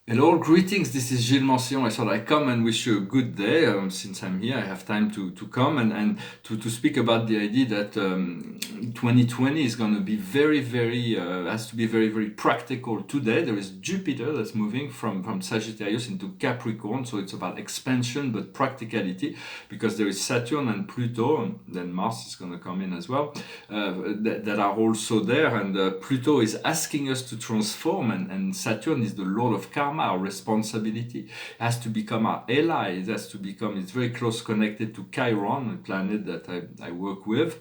Hello, greetings. This is Gilles Mancion. I thought I'd come and wish you a good day. Since I'm here, I have time to come and to speak about the idea that 2020 is going to be has to be very practical today. There is Jupiter that's moving from Sagittarius into Capricorn, so it's about expansion but practicality, because there is Saturn and Pluto, and then Mars is going to come in as well, that are also there. And Pluto is asking us to transform, and Saturn is the Lord of Karma, our responsibility. It has to become our ally. It's very close connected to Chiron, a planet that I work with.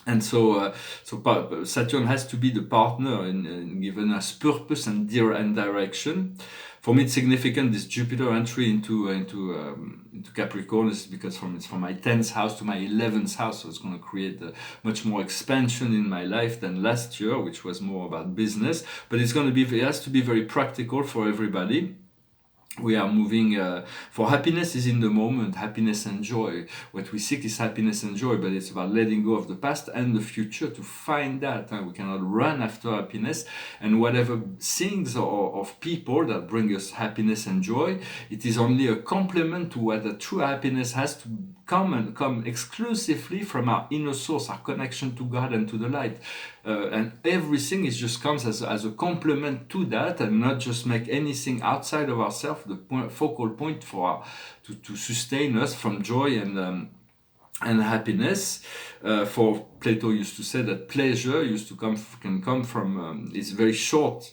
And so Saturn has to be the partner in giving us purpose and direction. For me, it's significant, this Jupiter entry into Capricorn is because it's from my 10th house to my 11th house, so it's going to create much more expansion in my life than last year, which was more about business. But it has to be very practical for everybody. We are moving for happiness is in the moment, happiness and joy. What we seek is happiness and joy, but it's about letting go of the past and the future to find that. We cannot run after happiness, and whatever things or of people that bring us happiness and joy, it is only a complement to what the true happiness has to come exclusively from our inner source, our connection to God and to the light. And everything just comes as a complement to that, and not just make anything outside of ourselves the focal point to sustain us from joy and happiness. For Plato used to say that pleasure can come from it's very short.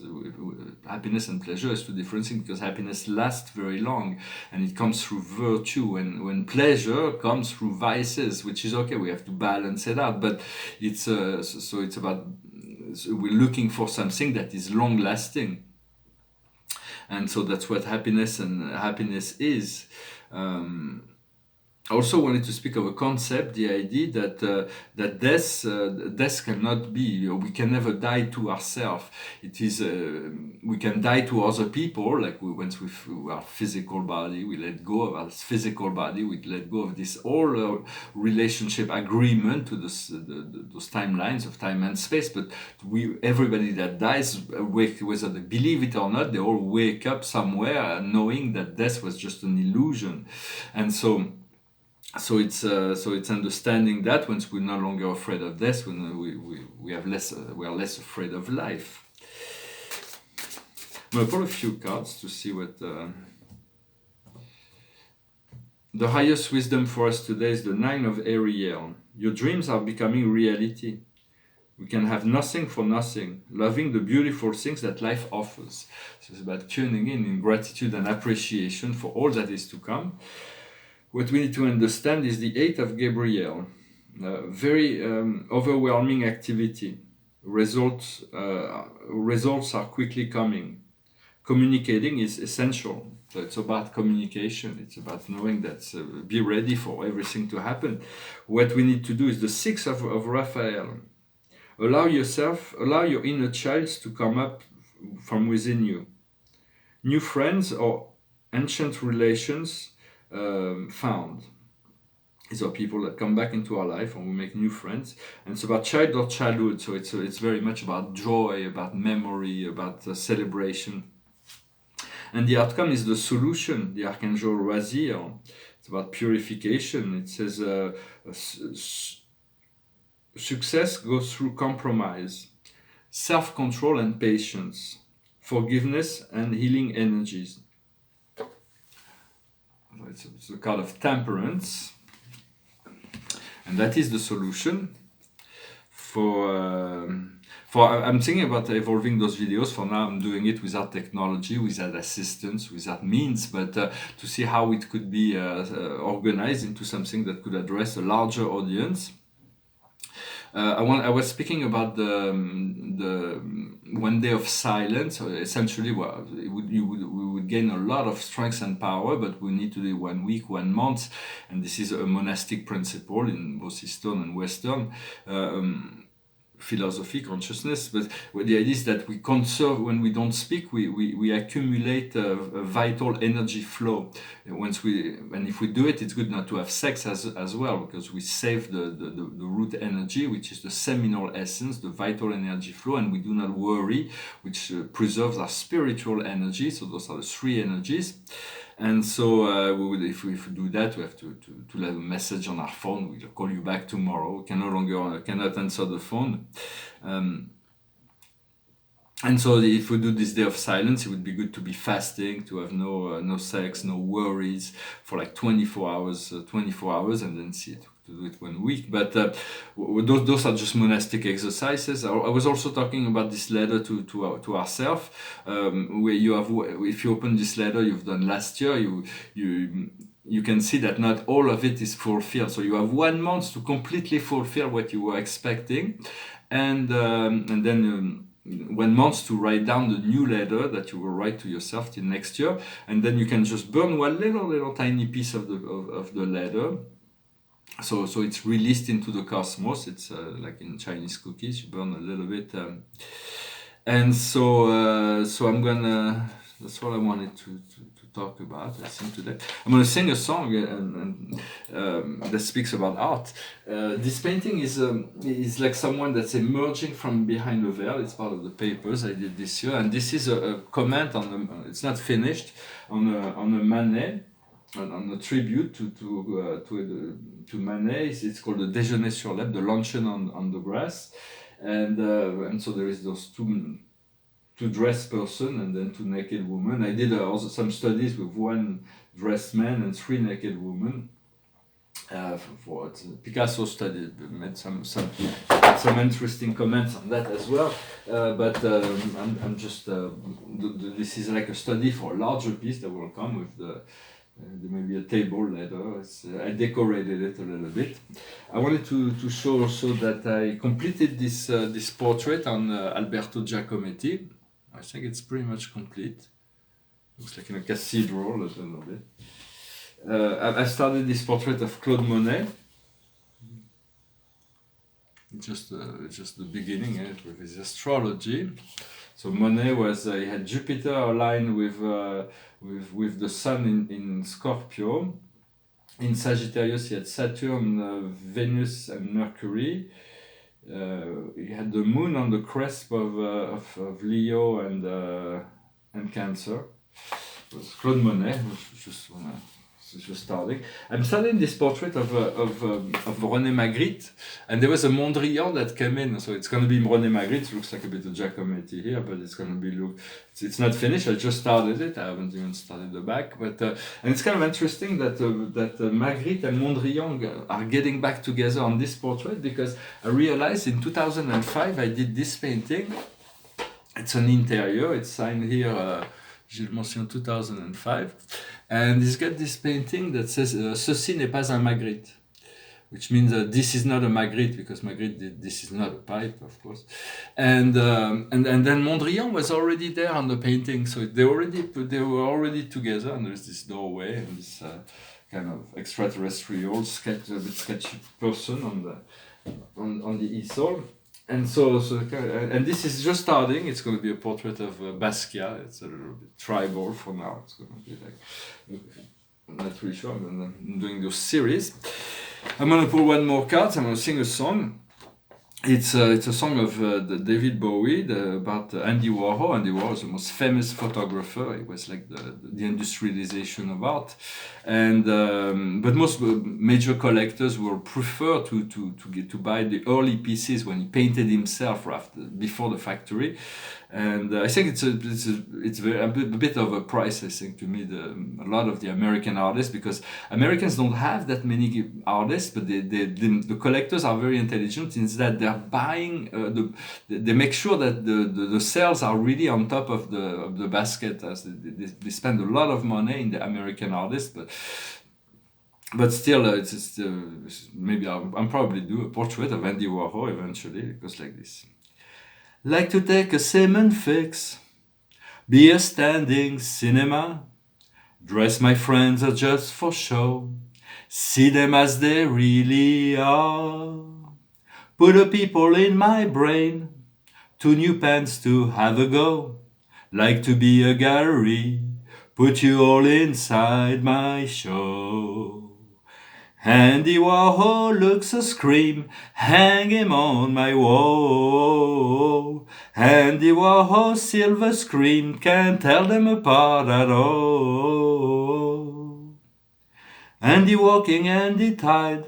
Happiness and pleasure is two different things, because happiness lasts very long and it comes through virtue, and when pleasure comes through vices, which is okay, we have to balance it out, but it's about, we're looking for something that is long lasting, and so that's what happiness is. Also wanted to speak of a concept, the idea that death cannot be, or we can never die to ourselves. It is we can die to other people, like once our physical body, we let go of our physical body, we let go of this whole relationship agreement to those timelines of time and space. But everybody that dies, whether they believe it or not, they all wake up somewhere knowing that death was just an illusion, and so it's understanding that once we're no longer afraid of death, when we are less afraid of life. I'm going to pull a few cards to see what the highest wisdom for us today is the Nine of Ariel. Your dreams are becoming reality. We can have nothing for nothing, loving the beautiful things that life offers. So it's about tuning in gratitude and appreciation for all that is to come. What we need to understand is the Eight of Gabriel. Very overwhelming activity. Results are quickly coming. Communicating is essential. So it's about communication. It's about knowing that be ready for everything to happen. What we need to do is the Six of Raphael. Allow your inner child to come up from within you. New friends or ancient relations found. These are people that come back into our life, and we make new friends. And it's about childhood, so it's very much about joy, about memory, about celebration. And the outcome is the solution, the Archangel Raziel. It's about purification. It says success goes through compromise, self-control and patience, forgiveness and healing energies. It's a card of temperance, and that is the solution for I'm thinking about evolving those videos. For now, I'm doing it without technology, without assistance, without means, but to see how it could be organized into something that could address a larger audience. I was speaking about the one day of silence. Essentially, we would gain a lot of strength and power, but we need to do 1 week, 1 month, and this is a monastic principle in both Eastern and Western. philosophy, consciousness, but the idea is that we conserve, when we don't speak, we accumulate a vital energy flow. And if we do it, it's good not to have sex as well, because we save the root energy, which is the seminal essence, the vital energy flow, and we do not worry, which preserves our spiritual energy. So those are the three energies. And so if we do that, we have to leave a message on our phone. We'll call you back tomorrow. We cannot answer the phone. And so if we do this day of silence, it would be good to be fasting, to have no sex, no worries for like 24 hours, and then see it. To do it 1 week, but those are just monastic exercises. I was also talking about this letter to ourselves, where you have, if you open this letter you've done last year, you can see that not all of it is fulfilled. So you have 1 month to completely fulfill what you were expecting, and then 1 month to write down the new letter that you will write to yourself till next year, and then you can just burn one little tiny piece of the letter. So it's released into the cosmos. It's like in Chinese cookies, you burn a little bit, and so I'm gonna. That's what I wanted to talk about. I think today I'm gonna sing a song that speaks about art. This painting is like someone that's emerging from behind the veil. It's part of the papers I did this year, and this is a comment on the. It's not finished, on a Manet. On a tribute to Manet. It's called the Déjeuner sur l'herbe, the luncheon on the grass, and so there is those two dressed person and then 2 naked women. I did also some studies with 1 dressed man and 3 naked women. For Picasso made some interesting comments on that as well. But I'm just this is like a study for a larger piece that will come with there may be a table later. I decorated it a little bit. I wanted to show also that I completed this portrait on Alberto Giacometti. I think it's pretty much complete. Looks like in a cathedral a little bit. I started this portrait of Claude Monet. Just the beginning, with his astrology. So Monet he had Jupiter aligned with the Sun in Scorpio. In Sagittarius, he had Saturn, Venus, and Mercury. He had the Moon on the cusp of Leo and Cancer. It was Claude Monet. Just starting. I'm starting this portrait of René Magritte, and there was a Mondrian that came in, so it's going to be René Magritte. It looks like a bit of Giacometti here, but it's going to be it's not finished. I just started it. I haven't even started the back, but and it's kind of interesting that Magritte and Mondrian are getting back together on this portrait, because I realized in 2005 I did this painting. It's an interior. It's signed here. Gilles Mention 2005, and he's got this painting that says "Ceci n'est pas un Magritte," which means this is not a Magritte, because Magritte this is not a pipe, of course, and then Mondrian was already there on the painting, so they were already together, and there's this doorway and this kind of extraterrestrial sketchy person on the easel. And and this is just starting. It's going to be a portrait of Basquiat. It's a little bit tribal for now. It's going to be like, I'm not really sure. I'm doing those series. I'm going to pull 1 more card. I'm going to sing a song. It's a song of David Bowie about Andy Warhol. Andy Warhol is the most famous photographer. It was like the industrialization of art, and but most major collectors will prefer to buy the early pieces when he painted himself before the factory. And I think it's a bit of a price, I think, to me, a lot of the American artists, because Americans don't have that many artists, but the collectors are very intelligent in that they're buying, they make sure that the sales are really on top of the basket, as they spend a lot of money in the American artists, but still, maybe I'll probably do a portrait of Andy Warhol eventually. It goes like this. Like to take a cement fix, be a standing cinema, dress my friends are just for show, see them as they really are, Put a people in my brain, 2 new pens to have a go. Like to be a gallery, put you all inside my show. Andy Warhol looks a scream, hang him on my wall. Andy Warhol silver screen, can't tell them apart at all. Andy walking, Andy tired,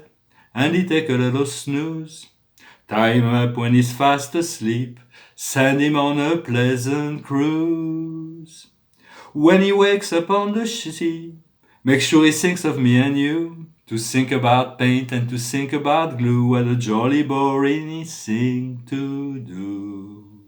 Andy take a little snooze. Tie him up when he's fast asleep, send him on a pleasant cruise. When he wakes up on the sea, make sure he thinks of me and you. To think about paint and to think about glue, what a jolly boring thing to do.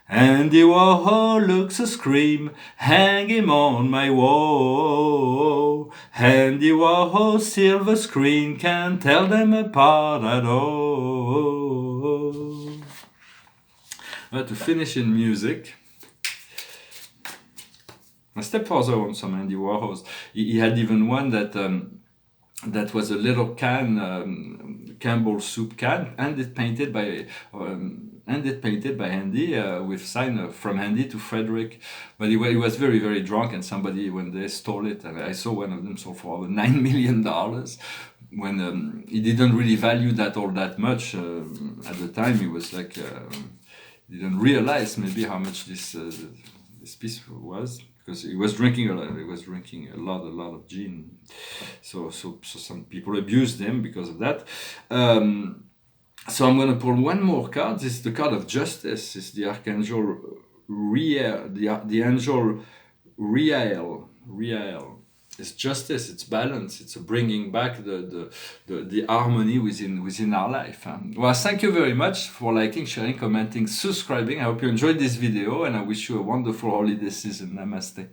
Andy Warhol looks a scream, hang him on my wall. Andy Warhol silver screen, can't tell them apart at all. Well, to finish in music, my stepfather owned some Andy Warhols. He had even one that was a little can, Campbell soup can, and it painted by Andy, with sign from Andy to Frederick. But he was very, very drunk, and somebody when they stole it, and I saw one of them sold for over $9 million. When he didn't really value that all that much at the time, he was like didn't realize maybe how much this piece was. Because he was drinking a lot. He was drinking a lot of gin. So some people abused him because of that. So I'm gonna pull one more card. This is the card of justice. It's the Archangel Riel. The angel Riel. It's justice. It's balance. It's bringing back the harmony within our life. Well, thank you very much for liking, sharing, commenting, subscribing. I hope you enjoyed this video, and I wish you a wonderful holiday season. Namaste.